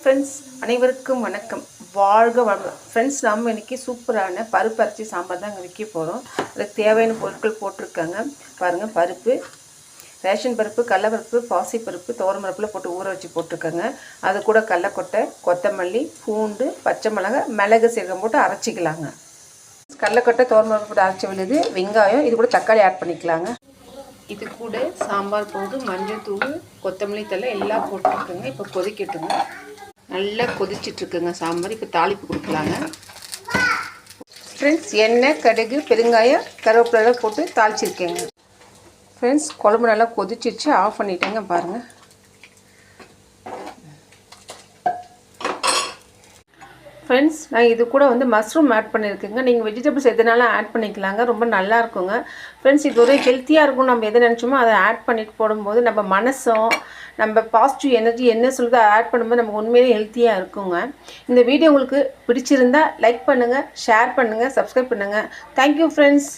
Friends அனைவருக்கும் வணக்கம். வாழ்க வளமுடன். ஃப்ரெண்ட்ஸ் நம்ம இன்றைக்கி சூப்பரான பருப்பு அரைச்சி சாம்பார் தான் வைக்க போகிறோம். அதுக்கு தேவையான பொருட்கள் போட்டிருக்காங்க பாருங்கள். பருப்பு, ரேஷன் பருப்பு, கடலைப்பருப்பு, பாசிப்பருப்பு, துவரம்பருப்பில் போட்டு ஊற வச்சு போட்டிருக்காங்க. அது கூட கடலைக்கொட்டை, கொத்தமல்லி, பூண்டு, பச்சை மிளகாய், மிளகு சீரகம் போட்டு அரைச்சிக்கலாங்க. கடலைக்கொட்டை, துவரம்பருப்பு போட்டு அரைச்சி விழுது, வெங்காயம், இது கூட தக்காளி ஆட் பண்ணிக்கலாங்க. இது கூட சாம்பார் பவுடு, மஞ்சள் தூள், கொத்தமல்லி தழை எல்லாம் போட்டுருக்குங்க. இப்போ கொதிக்கட்டுங்க. நல்லா கொதிச்சிட்ருக்குங்க சாம்பார். இப்போ தாளிப்பு கொடுக்கலாங்க. ஃப்ரெண்ட்ஸ் எண்ணெய், கடுகு, பெருங்காயம், கருவேப்பிலை போட்டு தாளிச்சிருக்கேங்க. ஃப்ரெண்ட்ஸ் குழம்பு நல்லா கொதிச்சிருச்சு. ஆஃப் பண்ணிட்டேங்க பாருங்கள். ஃப்ரெண்ட்ஸ் நான் இது கூட மஷ்ரூம் ஆட் பண்ணியிருக்கேங்க. நீங்கள் வெஜிடபிள்ஸ் எதுனாலும் ஆட் பண்ணிக்கலாங்க. ரொம்ப நல்லா இருக்குங்க. ஃப்ரெண்ட்ஸ் இது ஒரு ஹெல்த்தியாக இருக்கும். நம்ம எதை நினச்சோமோ அதை ஆட் பண்ணிட்டு போடும்போது நம்ம மனசும் நம்ம பாசிட்டிவ் எனர்ஜி என்ன சொல்லுதோ அதை ஆட் பண்ணும்போது நமக்கு உண்மையிலே ஹெல்த்தியாக இருக்குங்க. இந்த வீடியோ உங்களுக்கு பிடிச்சிருந்தா லைக் பண்ணுங்கள், ஷேர் பண்ணுங்கள், சப்ஸ்கிரைப் பண்ணுங்கள். Thank you friends.